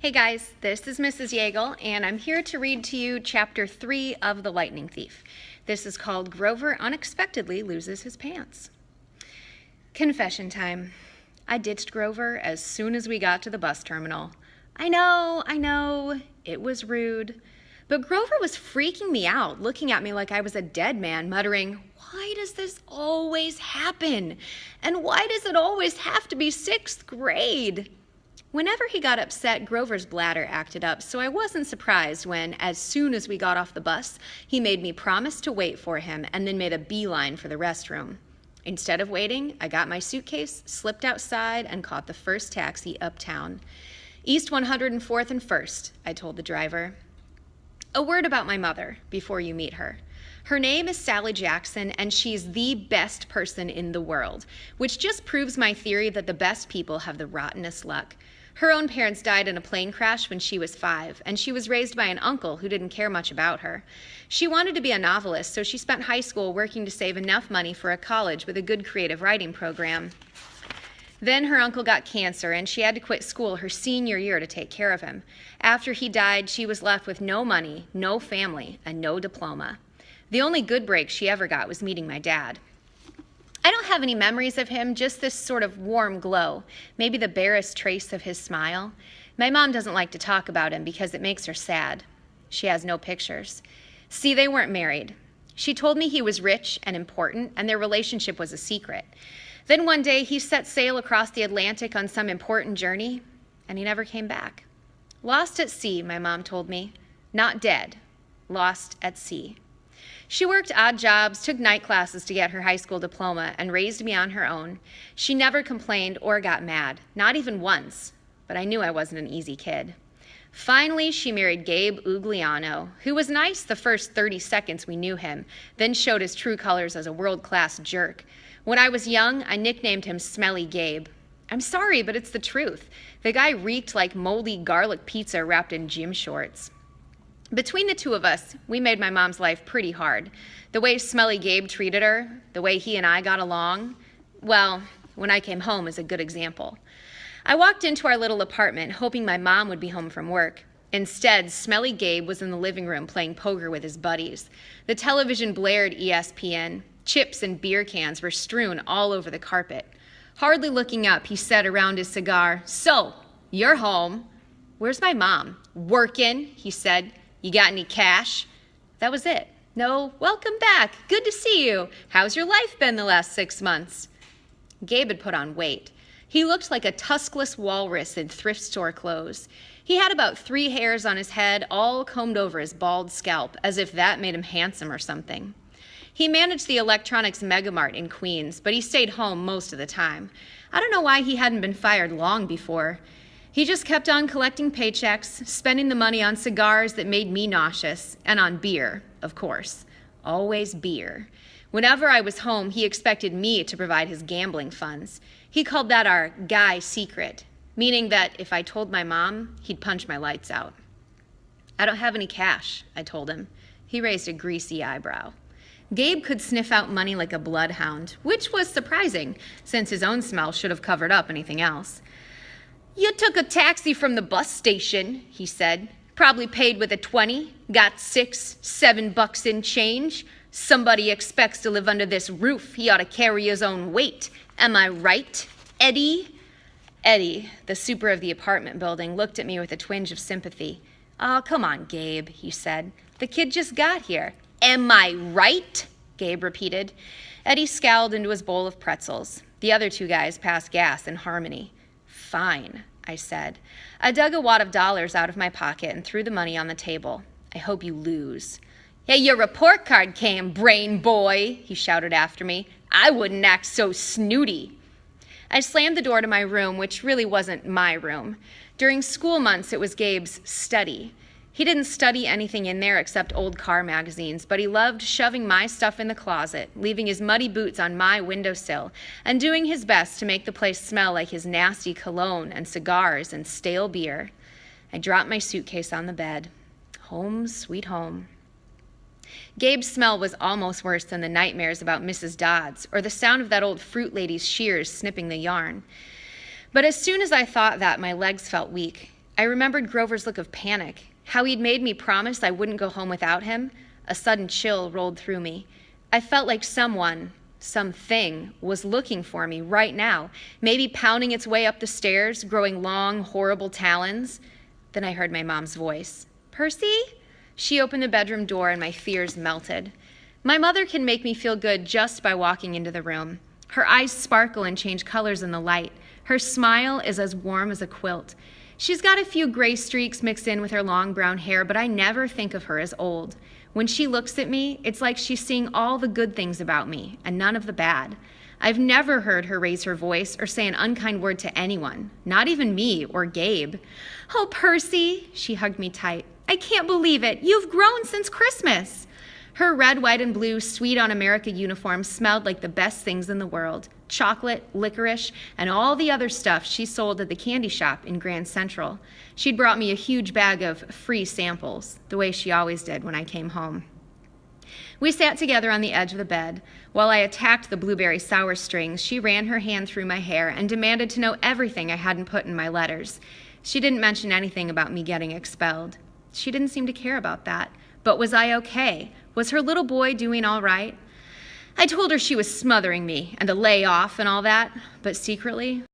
Hey guys, this is Mrs. Yeagle, and I'm here to read to you Chapter 3 of The Lightning Thief. This is called Grover Unexpectedly Loses His Pants. Confession time. I ditched Grover as soon as we got to the bus terminal. I know, it was rude. But Grover was freaking me out, looking at me like I was a dead man, muttering, "Why does this always happen? And why does it always have to be 6th grade?" Whenever he got upset, Grover's bladder acted up, so I wasn't surprised when, as soon as we got off the bus, he made me promise to wait for him and then made a beeline for the restroom. Instead of waiting, I got my suitcase, slipped outside, and caught the first taxi uptown. East 104th and 1st, I told the driver. A word about my mother before you meet her. Her name is Sally Jackson, and she's the best person in the world, which just proves my theory that the best people have the rottenest luck. Her own parents died in a plane crash when she was 5, and she was raised by an uncle who didn't care much about her. She wanted to be a novelist, so she spent high school working to save enough money for a college with a good creative writing program. Then her uncle got cancer, and she had to quit school her senior year to take care of him. After he died, she was left with no money, no family, and no diploma. The only good break she ever got was meeting my dad. I don't have any memories of him, just this sort of warm glow, maybe the barest trace of his smile. My mom doesn't like to talk about him because it makes her sad. She has no pictures. See, they weren't married. She told me he was rich and important, and their relationship was a secret. Then one day he set sail across the Atlantic on some important journey, and he never came back. Lost at sea, my mom told me. Not dead. Lost at sea. She worked odd jobs, took night classes to get her high school diploma, and raised me on her own. She never complained or got mad, not even once, but I knew I wasn't an easy kid. Finally, she married Gabe Ugliano, who was nice the first 30 seconds we knew him, then showed his true colors as a world-class jerk. When I was young, I nicknamed him Smelly Gabe. I'm sorry, but it's the truth. The guy reeked like moldy garlic pizza wrapped in gym shorts. Between the two of us, we made my mom's life pretty hard. The way Smelly Gabe treated her, the way he and I got along, well, when I came home is a good example. I walked into our little apartment hoping my mom would be home from work. Instead, Smelly Gabe was in the living room playing poker with his buddies. The television blared ESPN. Chips and beer cans were strewn all over the carpet. Hardly looking up, he said around his cigar, "So, you're home." "Where's my mom?" "Working," he said. "You got any cash?" That was it. No, "Welcome back. Good to see you. How's your life been the last 6 months?" Gabe had put on weight. He looked like a tuskless walrus in thrift store clothes. He had about 3 hairs on his head, all combed over his bald scalp, as if that made him handsome or something. He managed the electronics megamart in Queens, but he stayed home most of the time. I don't know why he hadn't been fired long before. He just kept on collecting paychecks, spending the money on cigars that made me nauseous, and on beer, of course. Always beer. Whenever I was home, he expected me to provide his gambling funds. He called that our guy secret, meaning that if I told my mom, he'd punch my lights out. "I don't have any cash," I told him. He raised a greasy eyebrow. Gabe could sniff out money like a bloodhound, which was surprising, since his own smell should have covered up anything else. "You took a taxi from the bus station," he said. "Probably paid with a 20, got $6-7 in change. Somebody expects to live under this roof. He ought to carry his own weight. Am I right, Eddie?" Eddie, the super of the apartment building, looked at me with a twinge of sympathy. "Oh, come on, Gabe," he said. "The kid just got here." "Am I right?" Gabe repeated. Eddie scowled into his bowl of pretzels. The other 2 guys passed gas in harmony. "Fine," I said. I dug a wad of dollars out of my pocket and threw the money on the table. "I hope you lose." "Hey, your report card came, brain boy," he shouted after me. "I wouldn't act so snooty." I slammed the door to my room, which really wasn't my room. During school months, it was Gabe's study. He didn't study anything in there except old car magazines, but he loved shoving my stuff in the closet, leaving his muddy boots on my windowsill, and doing his best to make the place smell like his nasty cologne and cigars and stale beer. I dropped my suitcase on the bed. Home, sweet home. Gabe's smell was almost worse than the nightmares about Mrs. Dodds or the sound of that old fruit lady's shears snipping the yarn. But as soon as I thought that, my legs felt weak. I remembered Grover's look of panic, how he'd made me promise I wouldn't go home without him. A sudden chill rolled through me. I felt like something was looking for me right now, maybe pounding its way up the stairs, growing long, horrible talons. Then I heard my mom's voice. "Percy?" She opened the bedroom door and my fears melted. My mother can make me feel good just by walking into the room. Her eyes sparkle and change colors in the light. Her smile is as warm as a quilt. She's got a few gray streaks mixed in with her long brown hair, but I never think of her as old. When she looks at me, it's like she's seeing all the good things about me and none of the bad. I've never heard her raise her voice or say an unkind word to anyone, not even me or Gabe. "Oh, Percy," she hugged me tight. "I can't believe it. You've grown since Christmas." Her red, white, and blue Sweet on America uniform smelled like the best things in the world. Chocolate, licorice, and all the other stuff she sold at the candy shop in Grand Central. She'd brought me a huge bag of free samples, the way she always did when I came home. We sat together on the edge of the bed. While I attacked the blueberry sour strings, she ran her hand through my hair and demanded to know everything I hadn't put in my letters. She didn't mention anything about me getting expelled. She didn't seem to care about that. But was I okay? Was her little boy doing all right? I told her she was smothering me and to lay off and all that, but secretly,